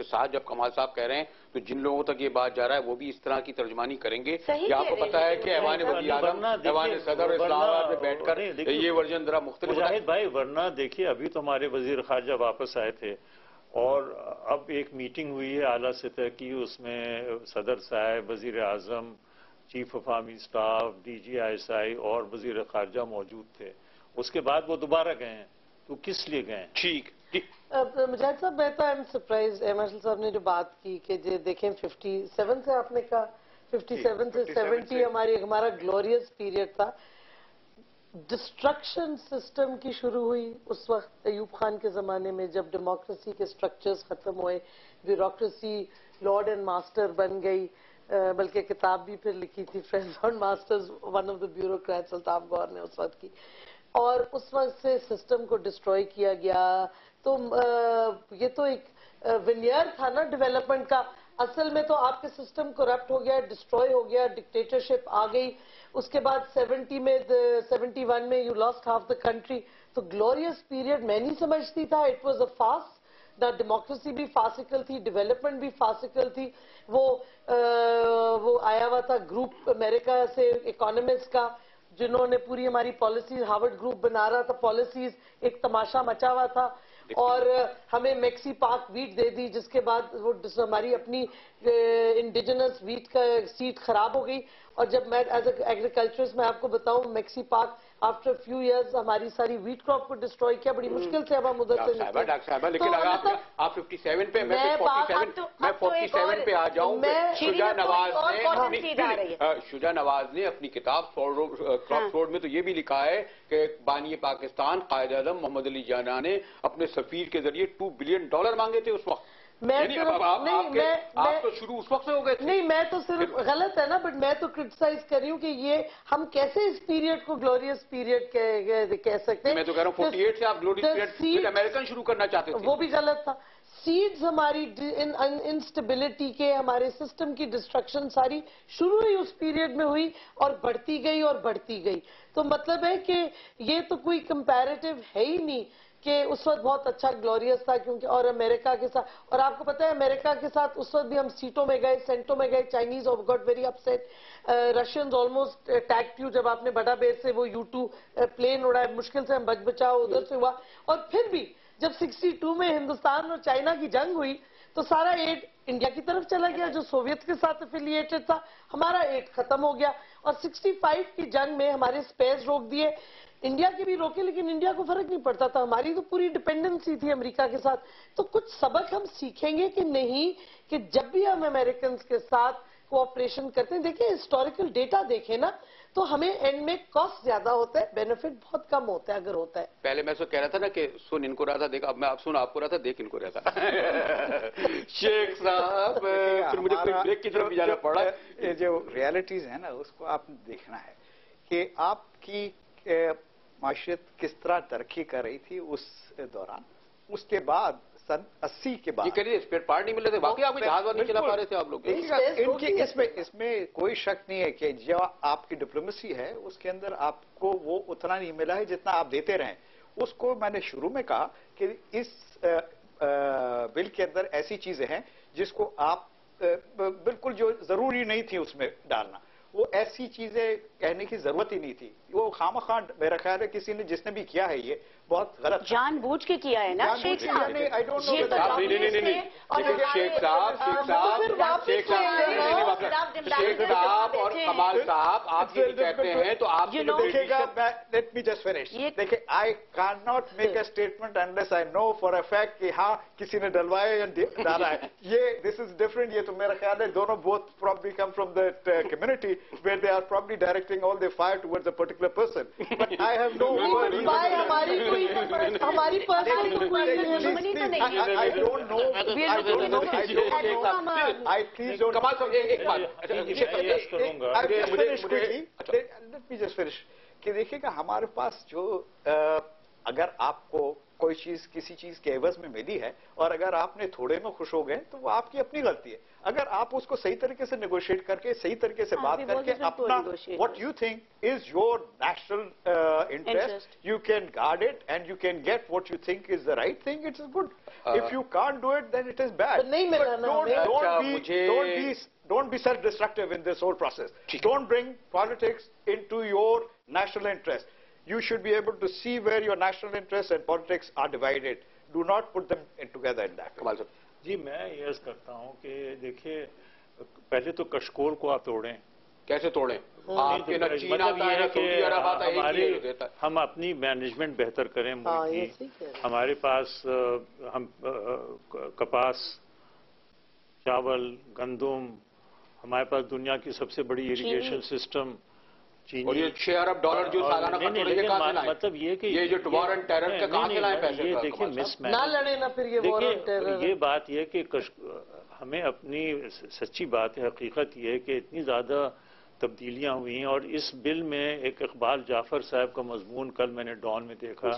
کے ساتھ جب کمال صاحب کہہ رہے ہیں تو جن لوگوں تک یہ بات جا رہا ہے وہ بھی اس طرح کی ترجمانی کریں گے کہ آپ کو پتا ہے کہ ایوان وزیر اعظم ایوان صدر اسلام آباد میں بیٹھ کر یہ ورژن ذرا مختلف ہوتا ہے. مجاہد بھائی ورنہ دیکھیے ابھی تو ہمارے وزیر خارجہ واپس آئے تھے اور اب ایک میٹنگ ہوئی ہے اعلیٰ سطح کی, اس میں صدر صاحب, وزیر اعظم, chief of army staff, D G I S I اور وزیر خارجہ موجود تھے. اس کے بعد وہ دوبارہ گئے ہیں, تو کس لیے گئے ہیں؟ ٹھیک مجاہد صاحب, میں تو آئی ایم سرپرائز مارشل صاحب نے جو بات کی کہ دیکھیں 57 سے آپ نے کہا 57 سے 70 ہمارا گلوریس پیریڈ تھا. ڈسٹرکشن سسٹم کی شروع ہوئی اس وقت ایوب خان کے زمانے میں جب ڈیموکریسی کے سٹرکچرز ختم ہوئے, بیوروکریسی لارڈ اینڈ ماسٹر بن گئی. بلکہ کتاب بھی پھر لکھی تھی friends and masters, one of the bureaucrats Altaf گور نے اس وقت کی, اور اس وقت سے سسٹم کو ڈسٹروائے کیا گیا. تو یہ تو ایک ونیئر تھا نا ڈیولپمنٹ کا. اصل میں تو آپ کے سسٹم کرپٹ ہو گیا, ڈسٹروائے ہو گیا, ڈکٹیٹرشپ آ گئی. اس کے بعد 71 میں you last half the country. تو گلوریس پیریڈ میں نہیں سمجھتی تھا. It was a fast. نہ ڈیموکریسی بھی فاسیکل تھی, ڈیولپمنٹ بھی فاسیکل تھی. وہ آیا ہوا تھا گروپ امریکہ سے اکانومسٹ کا, جنہوں نے پوری ہماری پالیسیز, ہارورڈ گروپ بنا رہا تھا پالیسیز, ایک تماشا مچا ہوا تھا, اور ہمیں میکسی پاک ویٹ دے دی, جس کے بعد وہ ہماری اپنی انڈیجنس ویٹ کا سیٹ خراب ہو گئی. اور جب میں ایز اے ایگریکلچرسٹ میں آپ کو بتاؤں, میکسی پاک آفٹر فیو ایئرز ہماری ساری ویٹ کراپ کو ڈسٹروائے کیا, بڑی مشکل سے اب ہم ادھر سے نکلے. ڈاکٹر صاحبہ لیکن اگر آپ 57 پہ, میں 47 پہ آ جاؤں. شجاع نواز نے اپنی کتاب کراس روڈ میں تو یہ بھی لکھا ہے کہ بانی پاکستان قائد اعظم محمد علی جناح نے اپنے سفیر کے ذریعے $2 بلین مانگے تھے اس وقت. آپ تو شروع اس وقت سے ہو گئے تھے. نہیں, میں تو صرف غلط ہے نا, بٹ میں تو کرٹیسائز کر رہی ہوں کہ یہ ہم کیسے اس پیریڈ کو گلوریس پیریڈ کہہ سکتے ہیں. میں تو کہہ رہا ہوں 48 سے آپ گلوریس پیریڈ امریکن شروع کرنا چاہتے تھے. وہ بھی غلط تھا. سیڈز ہماری انسٹیبلٹی کے, ہمارے سسٹم کی ڈسٹرکشن ساری شروع ہی اس پیریڈ میں ہوئی اور بڑھتی گئی اور بڑھتی گئی. تو مطلب ہے کہ یہ تو کوئی کمپیریٹیو ہے ہی نہیں کہ اس وقت بہت اچھا گلوریس تھا, کیونکہ اور امریکہ کے ساتھ, اور آپ کو پتا ہے امریکہ کے ساتھ اس وقت بھی ہم سیٹوں میں گئے, سینٹوں میں گئے. Chinese got very upset, Russians almost attacked you جب آپ نے بڑا بیر سے وہ U2 پلین اڑا, مشکل سے ہم بچ بچاؤ ادھر سے ہوا. اور پھر بھی جب 62 میں ہندوستان اور چائنا کی جنگ ہوئی تو سارا ایڈ انڈیا کی طرف چلا گیا جو سوویت کے ساتھ افیلیٹڈ تھا. ہمارا ایڈ ختم ہو گیا, اور 65 کی جنگ میں ہمارے سپیس روک دیے. انڈیا کے بھی روکے, لیکن انڈیا کو فرق نہیں پڑتا تھا, ہماری تو پوری ڈپینڈنسی تھی امریکہ کے ساتھ. تو کچھ سبق ہم سیکھیں گے کہ نہیں, کہ جب بھی ہم امریکنز کے ساتھ کوآپریشن کرتے ہیں, دیکھیں ہسٹوریکل ڈیٹا دیکھیں نا, تو ہمیں اینڈ میں کاسٹ زیادہ ہوتا ہے, بینیفٹ بہت کم ہوتا ہے اگر ہوتا ہے. پہلے میں کہہ رہا تھا نا کہ سن ان کو رہا تھا, دیکھ اب میں سن آپ کو رہا تھا, دیکھ ان کو رہا تھا. شیخ صاحب پھر مجھے بریک کی طرف بھی جانا پڑا. جو ریالٹیز ہیں نا اس کو آپ نے دیکھنا ہے کہ آپ کی معاشرت کس طرح ترقی کر رہی تھی اس دوران. اس کے بعد سن 80 کے بعد یہ کہہ رہے اسپیئر پارٹ نہیں مل رہے تھے, باقی آپ جہاز نہیں چلا پا رہے تھے آپ لوگ. اس میں کوئی شک نہیں ہے کہ جو آپ کی ڈپلومیسی ہے اس کے اندر آپ کو وہ اتنا نہیں ملا ہے جتنا آپ دیتے رہیں. اس کو میں نے شروع میں کہا کہ اس بل کے اندر ایسی چیزیں ہیں جس کو آپ بالکل جو ضروری نہیں تھی اس میں ڈالنا, وہ ایسی چیزیں کہنے کی ضرورت ہی نہیں تھی. وہ خواہ میرا خیال ہے کسی نے جس نے بھی کیا ہے یہ بہت غلط جان بوجھ کے کیا ہے نا شیخ صاحب. شیخ صاحب اور کمال صاحب آپ یہ کہتے ہیں تو آپ دیکھے گا. Let me just finish. دیکھیں I can not make a statement unless I know for a fact کہ ہاں کسی نے ڈلوایا یا ڈالا ہے. یہ دس از ڈفرنٹ. یہ تو میرا خیال ہے دونوں both probably come from that community where they are probably directing all their fire towards a particular person. But I have no reason. ہماری personal I don't know. I please don't. کمال صاحب ایک بات, let me just finish. کہ دیکھیے کہ ہمارے پاس جو اگر آپ کو کوئی چیز کسی چیز کے عوض میں ملی ہے اور اگر آپ نے تھوڑے میں خوش ہو گئے تو وہ آپ کی اپنی غلطی ہے. اگر آپ اس کو صحیح طریقے سے نیگوشیٹ کر کے صحیح طریقے سے بات کر کے اپنا what you think is your national interest, you can guard it and you can get what you think is the right thing, it is good. If you can't do it, then it is bad. But نہیں ملا نا Don't be self-destructive in this whole process. Don't bring politics into your national interest. You should be able to see where your national interests and politics are divided. Do not put them together in that way. جی میں یہ عرض کرتا ہوں کہ دیکھیے پہلے تو کشکول کو آپ توڑیں. کیسے توڑیں؟ آپ کے نہ چین آتا ہے نہ سعودی عرب آتا ہے، ہمارے ہم اپنی مینجمنٹ بہتر کریں ملک کی. ہمارے پاس ہم کپاس، چاول، گندم، ہمارے پاس دنیا کی سب سے بڑی اریگیشن سسٹم، اور یہ $6 ارب جو سالانہ مطلب یہ کہ یہ جو وار اینڈ ٹیرر کا کہاں سے لائیں پیسے؟ یہ دیکھیں مس نہ لڑے نا پھر یہ وار اینڈ ٹیرر. یہ بات یہ کہ ہمیں اپنی سچی بات ہے، حقیقت یہ ہے کہ اتنی زیادہ تبدیلیاں ہوئی ہیں. اور اس بل میں ایک اقبال جعفر صاحب کا مضمون کل میں نے ڈان میں دیکھا،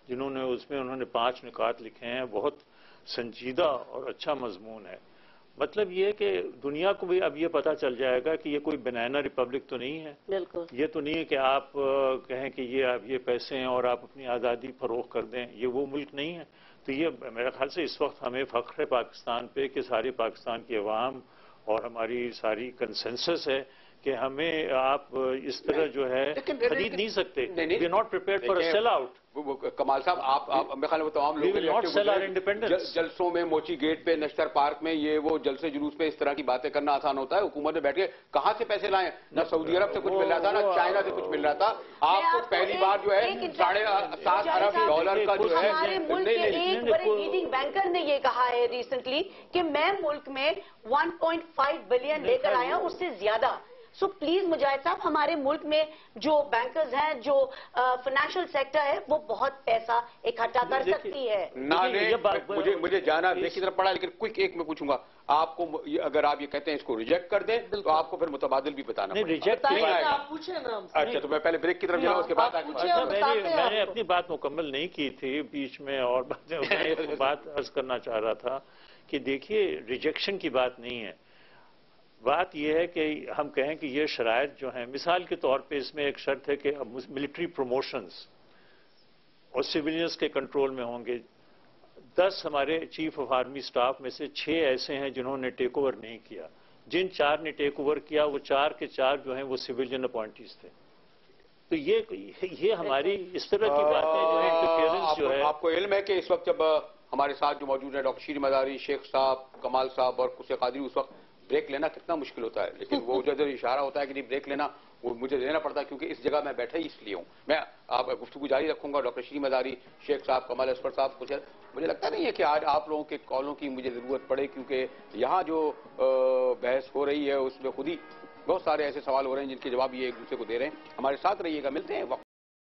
جنہوں نے اس میں انہوں نے 5 نکات لکھے ہیں. بہت سنجیدہ اور اچھا مضمون ہے. مطلب یہ کہ دنیا کو بھی اب یہ پتا چل جائے گا کہ یہ کوئی بنانا ریپبلک تو نہیں ہے. بالکل یہ تو نہیں ہے کہ آپ کہیں کہ یہ پیسے ہیں اور آپ اپنی آزادی فروغ کر دیں. یہ وہ ملک نہیں ہے. تو یہ میرے خیال سے اس وقت ہمیں فخر ہے پاکستان پہ کہ سارے پاکستان کی عوام اور ہماری ساری کنسنسس ہے کہ ہمیں آپ اس طرح جو ہے خرید نہیں سکتے. We are not prepared for a sell out. Kamal صاحب آپ میرے خیال میں تمام لوگ جلسوں میں موچی گیٹ پہ نشتر پارک میں یہ وہ جلسے جلوس پہ اس طرح کی باتیں کرنا آسان ہوتا ہے. حکومت میں بیٹھ کے کہاں سے پیسے لائیں؟ نہ سعودی عرب سے کچھ مل رہا تھا نہ چائنا سے کچھ مل رہا تھا. آپ کو پہلی بار جو ہے $7.5 ارب کا جو ہے ہمارے ملک کے ایک بڑے لیڈنگ بینکر نے یہ کہا ہے ریسنٹلی کہ میں ملک میں 1.5 بلین لے کر آیا ہوں، اس سے زیادہ. سو پلیز مجاہد صاحب، ہمارے ملک میں جو بینکرز ہیں، جو فائنینشیل سیکٹر ہے، وہ بہت پیسہ اکٹھا کر سکتی ہے. مجھے جانا دیکھ کی طرف پڑا، لیکن کوئک ایک میں پوچھوں گا آپ کو، اگر آپ یہ کہتے ہیں اس کو ریجیکٹ کر دیں تو آپ کو پھر متبادل بھی بتانا پڑے. آپ پوچھیں نا. اچھا تو میں پہلے بریک کی طرف جاؤں، اس کے بعد میں نے اپنی بات مکمل نہیں کی تھی بیچ میں، اور میں بات عرض کرنا چاہ رہا تھا کہ دیکھیے ریجیکشن کی بات نہیں ہے. بات یہ ہے کہ ہم کہیں کہ یہ شرائط جو ہیں، مثال کے طور پہ اس میں ایک شرط ہے کہ ملٹری پروموشنز اور سویلینز کے کنٹرول میں ہوں گے. 10 ہمارے چیف آف آرمی سٹاف میں سے 6 ایسے ہیں جنہوں نے ٹیک اوور نہیں کیا. جن 4 نے ٹیک اوور کیا وہ 4 کے 4 جو ہیں وہ سویلین اپوائنٹیز تھے. تو یہ ہماری اس طرح کی باتیں جو ہے انٹرفیئرنس جو ہے. آپ کو علم ہے کہ اس وقت جب ہمارے ساتھ جو موجود ہیں ڈاکٹر شیریں مزاری، شیخ صاحب، کمال صاحب اور قصے قادری، اس وقت بریک لینا کتنا مشکل ہوتا ہے، لیکن وہ جو اشارہ ہوتا ہے کہ نہیں بریک لینا، وہ مجھے لینا پڑتا ہے کیونکہ اس جگہ میں بیٹھا ہی اس لیے ہوں. میں آپ گفتگو جاری رکھوں گا. ڈاکٹر شیریں مزاری، شیخ صاحب، کمال اصفر صاحب، کچھ مجھے لگتا نہیں ہے کہ آج آپ لوگوں کے کالوں کی مجھے ضرورت پڑے، کیونکہ یہاں جو بحث ہو رہی ہے اس میں خود ہی بہت سارے ایسے سوال ہو رہے ہیں جن کے جواب یہ ایک دوسرے کو دے رہے ہیں. ہمارے ساتھ رہیے گا، ملتے ہیں وقت